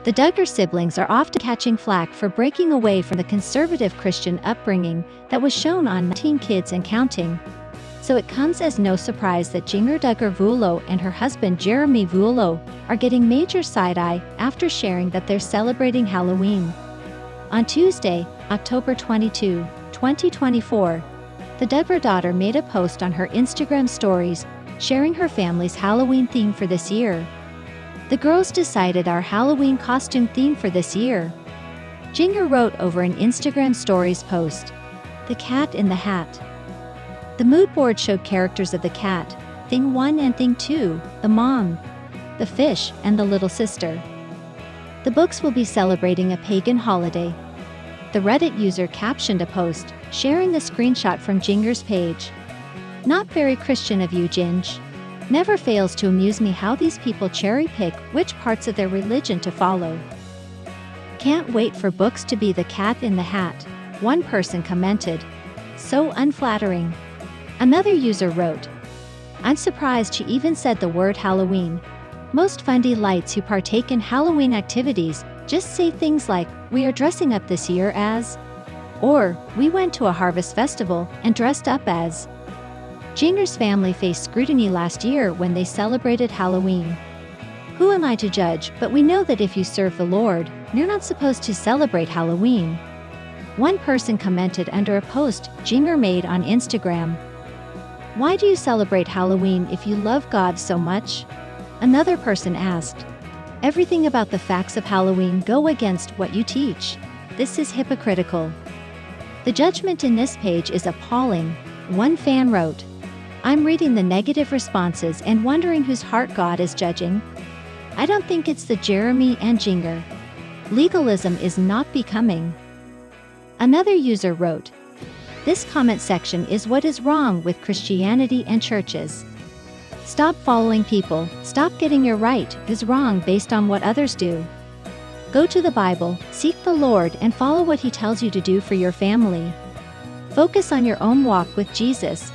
The Duggar siblings are often catching flack for breaking away from the conservative Christian upbringing that was shown on 19 Kids and Counting. So it comes as no surprise that Janger Duggar Vuolo and her husband Jeremy Vuolo are getting major side-eye after sharing that they're celebrating Halloween. On Tuesday, October 22, 2024, the Duggar daughter made a post on her Instagram stories sharing her family's Halloween theme for this year. The girls decided our Halloween costume theme for this year. Janger wrote over an Instagram stories post, "The Cat in the Hat." The mood board showed characters of the cat, Thing 1 and Thing 2, the mom, the fish, and the little sister. The books will be celebrating a pagan holiday. The Reddit user captioned a post, sharing a screenshot from Janger's page. "Not very Christian of you, Ginge. Never fails to amuse me how these people cherry-pick which parts of their religion to follow. Can't wait for books to be the cat in the hat," one person commented. "So unflattering." Another user wrote, "I'm surprised she even said the word Halloween. Most fundy lights who partake in Halloween activities just say things like, 'We are dressing up this year as,' or 'We went to a harvest festival and dressed up as.'" Janger's family faced scrutiny last year when they celebrated Halloween. "Who am I to judge, but we know that if you serve the Lord, you're not supposed to celebrate Halloween," one person commented under a post Janger made on Instagram. "Why do you celebrate Halloween if you love God so much?" Another person asked. "Everything about the facts of Halloween go against what you teach. This is hypocritical." The judgment in this page is appalling, one fan wrote. "I'm reading the negative responses and wondering whose heart God is judging. I don't think it's the Jeremy and Janger. Legalism is not becoming." Another user wrote, "This comment section is what is wrong with Christianity and churches. Stop following people, stop getting your right is wrong based on what others do. Go to the Bible, seek the Lord and follow what He tells you to do for your family. Focus on your own walk with Jesus.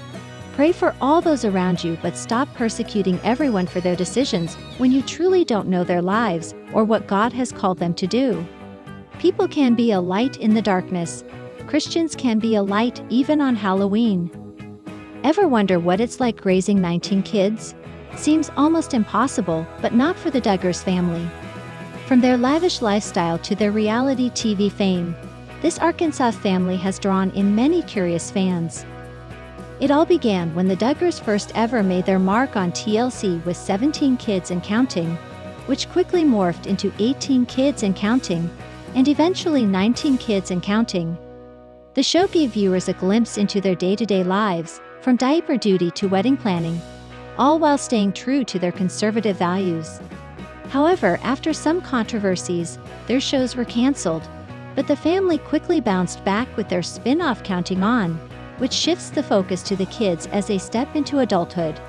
Pray for all those around you, but stop persecuting everyone for their decisions when you truly don't know their lives or what God has called them to do. People can be a light in the darkness. Christians can be a light even on Halloween." Ever wonder what it's like raising 19 kids? Seems almost impossible, but not for the Duggars family. From their lavish lifestyle to their reality TV fame, this Arkansas family has drawn in many curious fans. It all began when the Duggars first ever made their mark on TLC with 17 Kids and Counting, which quickly morphed into 18 Kids and Counting, and eventually 19 Kids and Counting. The show gave viewers a glimpse into their day-to-day lives, from diaper duty to wedding planning, all while staying true to their conservative values. However, after some controversies, their shows were canceled, but the family quickly bounced back with their spin-off Counting On, which shifts the focus to the kids as they step into adulthood.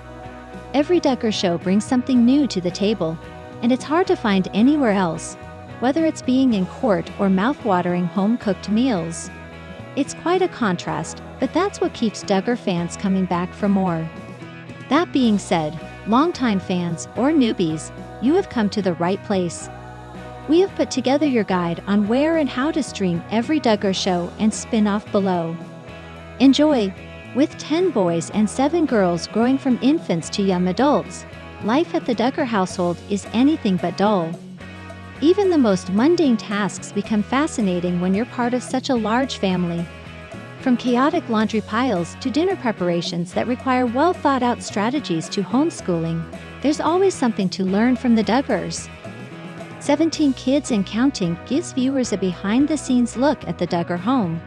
Every Duggar show brings something new to the table, and it's hard to find anywhere else, whether it's being in court or mouth-watering home-cooked meals. It's quite a contrast, but that's what keeps Duggar fans coming back for more. That being said, longtime fans or newbies, you have come to the right place. We have put together your guide on where and how to stream every Duggar show and spin-off below. Enjoy! With 10 boys and 7 girls growing from infants to young adults, life at the Duggar household is anything but dull. Even the most mundane tasks become fascinating when you're part of such a large family. From chaotic laundry piles to dinner preparations that require well-thought-out strategies to homeschooling, there's always something to learn from the Duggars. 17 Kids and Counting gives viewers a behind-the-scenes look at the Duggar home,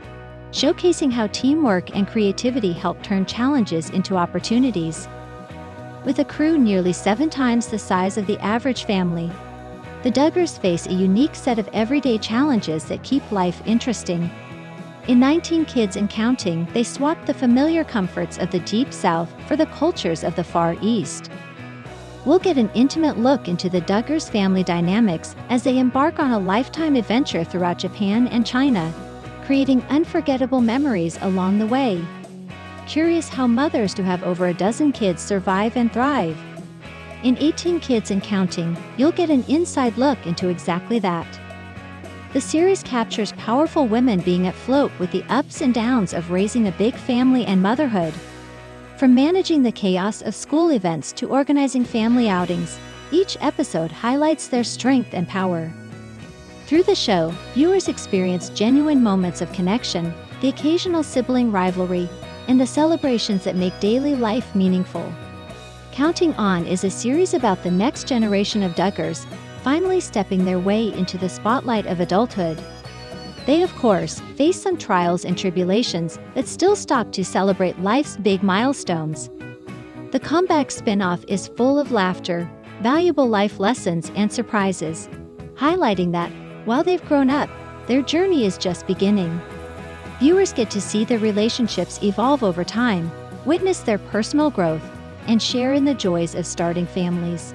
showcasing how teamwork and creativity help turn challenges into opportunities. With a crew nearly 7 times the size of the average family, the Duggars face a unique set of everyday challenges that keep life interesting. In 19 Kids and Counting, they swapped the familiar comforts of the Deep South for the cultures of the Far East. We'll get an intimate look into the Duggars family dynamics as they embark on a lifetime adventure throughout Japan and China, creating unforgettable memories along the way. Curious how mothers who have over a dozen kids survive and thrive? In 18 Kids and Counting, you'll get an inside look into exactly that. The series captures powerful women being afloat with the ups and downs of raising a big family and motherhood. From managing the chaos of school events to organizing family outings, each episode highlights their strength and power. Through the show, viewers experience genuine moments of connection, the occasional sibling rivalry, and the celebrations that make daily life meaningful. Counting On is a series about the next generation of Duggars, finally stepping their way into the spotlight of adulthood. They, of course, face some trials and tribulations, but still stop to celebrate life's big milestones. The comeback spin-off is full of laughter, valuable life lessons, and surprises, highlighting that, while they've grown up, their journey is just beginning. Viewers get to see their relationships evolve over time, witness their personal growth, and share in the joys of starting families.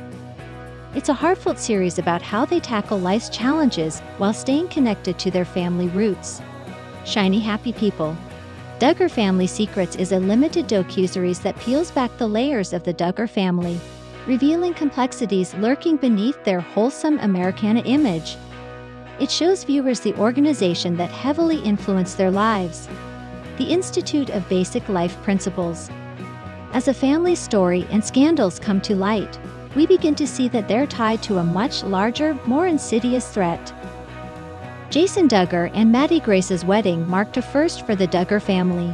It's a heartfelt series about how they tackle life's challenges while staying connected to their family roots. Shiny Happy People. Duggar Family Secrets is a limited docuseries that peels back the layers of the Duggar family, revealing complexities lurking beneath their wholesome Americana image. It shows viewers the organization that heavily influenced their lives, the Institute of Basic Life Principles. As a family story and scandals come to light, we begin to see that they're tied to a much larger, more insidious threat. Jason Duggar and Maddie Grace's wedding marked a first for the Duggar family.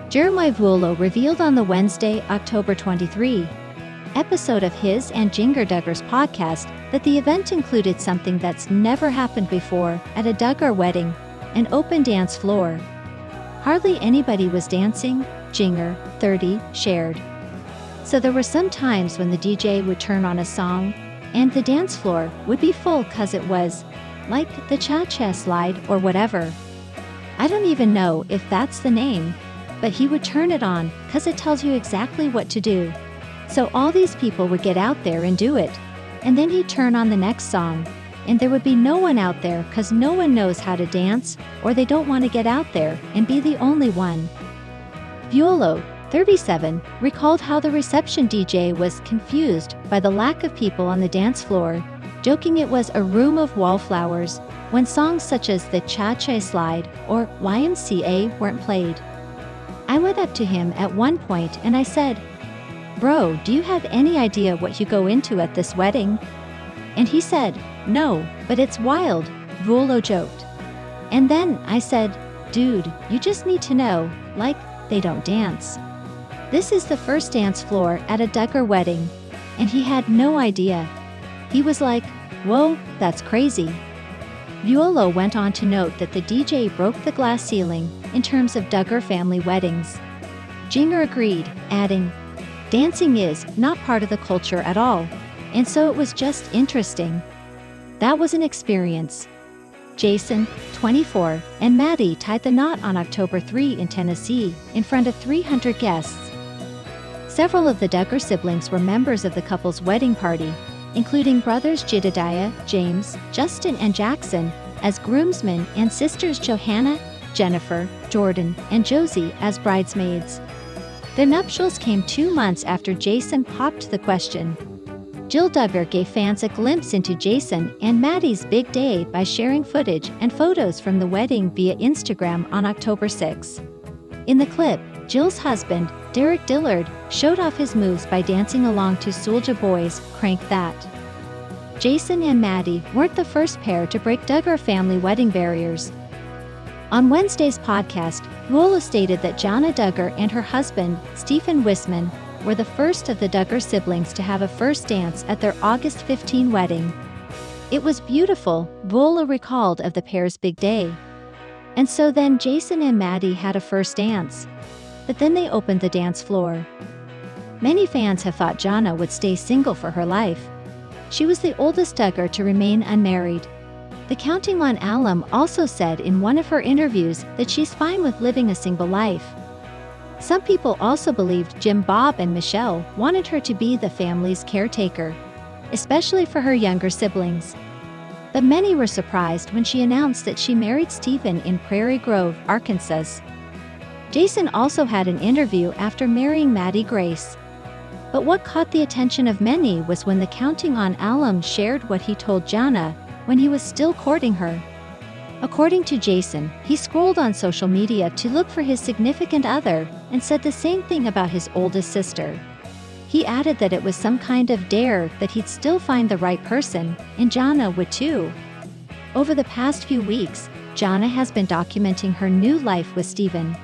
Jeremiah Vuolo revealed on the Wednesday, October 23 episode of his and Janger Duggar's podcast that the event included something that's never happened before at a Duggar wedding, an open dance floor. Hardly anybody was dancing, Janger, 30, shared. So there were some times when the DJ would turn on a song, and the dance floor would be full 'cause it was, like, the cha-cha slide or whatever. I don't even know if that's the name, but he would turn it on 'cause it tells you exactly what to do. So all these people would get out there and do it, and then he'd turn on the next song, and there would be no one out there 'cause no one knows how to dance, or they don't want to get out there and be the only one. Vuolo, 37, recalled how the reception DJ was confused by the lack of people on the dance floor, joking it was a room of wallflowers when songs such as the Cha-Cha Slide or YMCA weren't played. I went up to him at one point and I said, "Bro, do you have any idea what you go into at this wedding?" And he said, "No, but it's wild," Vuolo joked. And then I said, "Dude, you just need to know, like, they don't dance." This is the first dance floor at a Duggar wedding, and he had no idea. He was like, "Whoa, that's crazy." Vuolo went on to note that the DJ broke the glass ceiling in terms of Duggar family weddings. Janger agreed, adding, "Dancing is not part of the culture at all, and so it was just interesting. That was an experience." Jason, 24, and Maddie tied the knot on October 3 in Tennessee in front of 300 guests. Several of the Duggar siblings were members of the couple's wedding party, including brothers Jedediah, James, Justin, and Jackson as groomsmen and sisters Johanna, Jennifer, Jordan, and Josie as bridesmaids. The nuptials came 2 months after Jason popped the question. Jill Duggar gave fans a glimpse into Jason and Maddie's big day by sharing footage and photos from the wedding via Instagram on October 6. In the clip, Jill's husband, Derek Dillard, showed off his moves by dancing along to Soulja Boy's "Crank That." Jason and Maddie weren't the first pair to break Duggar family wedding barriers. On Wednesday's podcast, Vuolo stated that Jana Duggar and her husband, Stephen Wisman, were the first of the Duggar siblings to have a first dance at their August 15 wedding. "It was beautiful," Vuolo recalled of the pair's big day. And so then Jason and Maddie had a first dance. But then they opened the dance floor. Many fans have thought Jana would stay single for her life. She was the oldest Duggar to remain unmarried. The Counting On alum also said in one of her interviews that she's fine with living a single life. Some people also believed Jim Bob and Michelle wanted her to be the family's caretaker, especially for her younger siblings. But many were surprised when she announced that she married Stephen in Prairie Grove, Arkansas. Jason also had an interview after marrying Maddie Grace. But what caught the attention of many was when the Counting on alum shared what he told Jana when he was still courting her. According to Jason, he scrolled on social media to look for his significant other and said the same thing about his oldest sister. He added that it was some kind of dare that he'd still find the right person, and Jana would too. Over the past few weeks, Jana has been documenting her new life with Steven.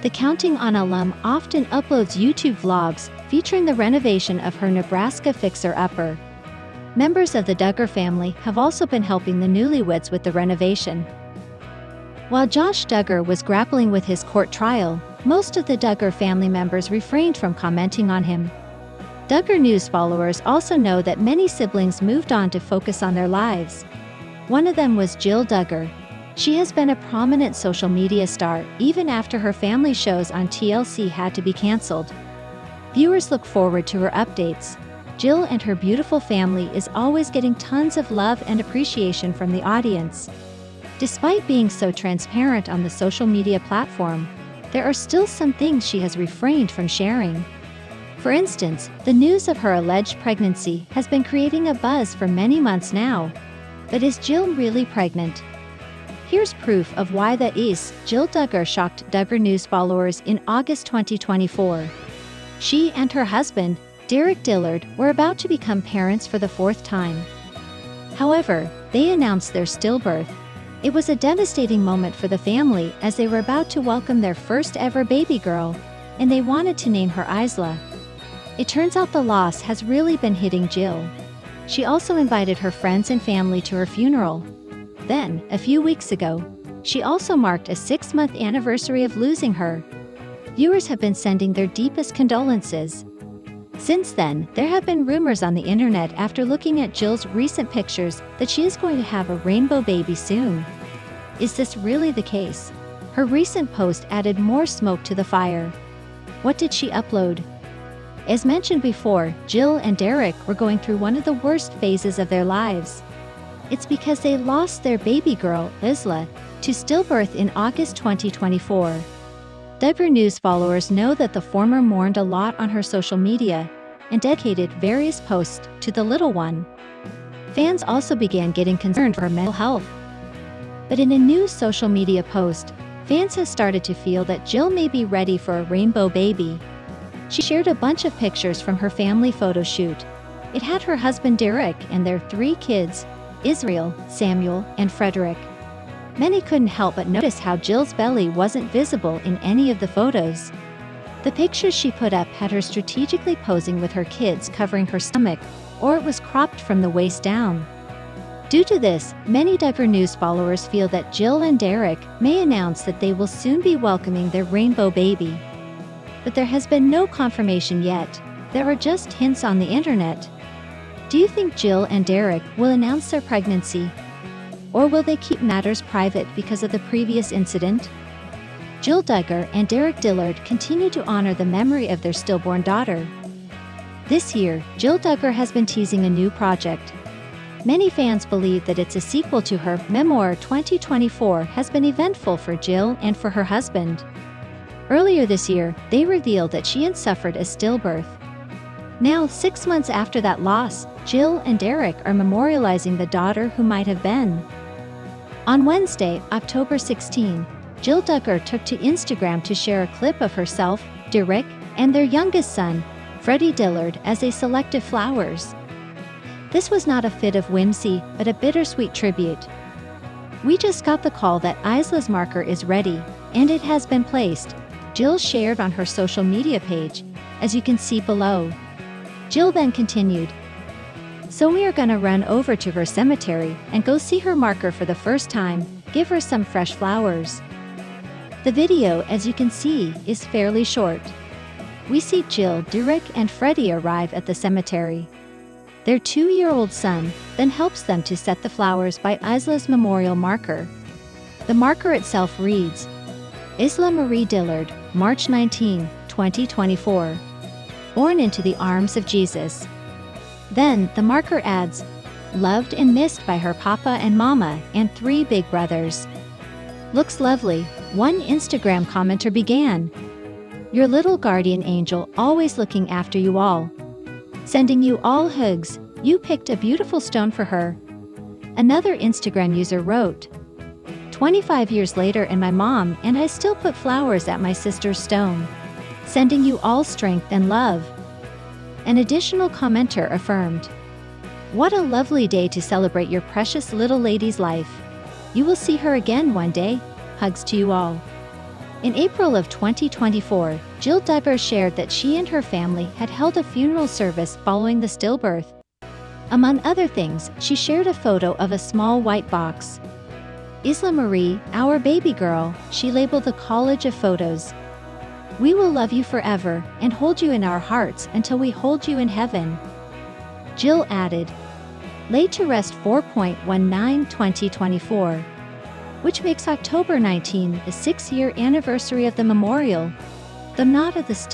The Counting on alum often uploads YouTube vlogs featuring the renovation of her Nebraska fixer-upper. Members of the Duggar family have also been helping the newlyweds with the renovation. While Josh Duggar was grappling with his court trial, most of the Duggar family members refrained from commenting on him. Duggar News followers also know that many siblings moved on to focus on their lives. One of them was Jill Duggar. She has been a prominent social media star even after her family shows on TLC had to be cancelled. Viewers look forward to her updates. Jill and her beautiful family is always getting tons of love and appreciation from the audience. Despite being so transparent on the social media platform, there are still some things she has refrained from sharing. For instance, the news of her alleged pregnancy has been creating a buzz for many months now. But is Jill really pregnant? Here's proof of why that is. Jill Duggar shocked Duggar News followers in August 2024. She and her husband, Derek Dillard, were about to become parents for the fourth time. However, they announced their stillbirth. It was a devastating moment for the family as they were about to welcome their first ever baby girl, and they wanted to name her Isla. It turns out the loss has really been hitting Jill. She also invited her friends and family to her funeral. Then, a few weeks ago, she also marked a 6-month anniversary of losing her. Viewers have been sending their deepest condolences. Since then, there have been rumors on the internet after looking at Jill's recent pictures that she is going to have a rainbow baby soon. Is this really the case? Her recent post added more smoke to the fire. What did she upload? As mentioned before, Jill and Derek were going through one of the worst phases of their lives. It's because they lost their baby girl, Isla, to stillbirth in August 2024. Duggar News followers know that the former mourned a lot on her social media and dedicated various posts to the little one. Fans also began getting concerned for her mental health. But in a new social media post, fans have started to feel that Jill may be ready for a rainbow baby. She shared a bunch of pictures from her family photo shoot. It had her husband Derek and their 3 kids, Israel, Samuel, and Frederick. Many couldn't help but notice how Jill's belly wasn't visible in any of the photos. The pictures she put up had her strategically posing with her kids covering her stomach, or it was cropped from the waist down. Due to this, many Duggar News followers feel that Jill and Derek may announce that they will soon be welcoming their rainbow baby. But there has been no confirmation yet. There are just hints on the internet. Do you think Jill and Derek will announce their pregnancy? Or will they keep matters private because of the previous incident? Jill Duggar and Derek Dillard continue to honor the memory of their stillborn daughter. This year, Jill Duggar has been teasing a new project. Many fans believe that it's a sequel to her memoir. 2024 has been eventful for Jill and for her husband. Earlier this year, they revealed that she had suffered a stillbirth. Now, 6 months after that loss, Jill and Derek are memorializing the daughter who might have been. On Wednesday, October 16, Jill Duggar took to Instagram to share a clip of herself, Derek, and their youngest son, Freddie Dillard, as they selected flowers. This was not a fit of whimsy, but a bittersweet tribute. "We just got the call that Isla's marker is ready, and it has been placed," Jill shared on her social media page, as you can see below. Jill then continued, "So we are gonna run over to her cemetery and go see her marker for the first time, give her some fresh flowers." The video, as you can see, is fairly short. We see Jill, Derek, and Freddie arrive at the cemetery. Their 2-year-old son then helps them to set the flowers by Isla's memorial marker. The marker itself reads, "Isla Marie Dillard, March 19, 2024. Born into the arms of Jesus." Then, the marker adds, "Loved and missed by her papa and mama and 3 big brothers." "Looks lovely," one Instagram commenter began. Your little guardian angel, always looking after you all. Sending you all hugs. You picked a beautiful stone for her." Another Instagram user wrote, "25 years later and my mom and I still put flowers at my sister's stone. Sending you all strength and love." An additional commenter affirmed, "What a lovely day to celebrate your precious little lady's life. You will see her again one day. Hugs to you all." In April of 2024, Jill Duggar shared that she and her family had held a funeral service following the stillbirth. Among other things, she shared a photo of a small white box. "Isla Marie, our baby girl," she labeled the collage of photos. "We will love you forever and hold you in our hearts until we hold you in heaven." Jill added, "Laid to rest 4.19/2024. Which makes October 19 the 6-year anniversary of the memorial. The knot of the still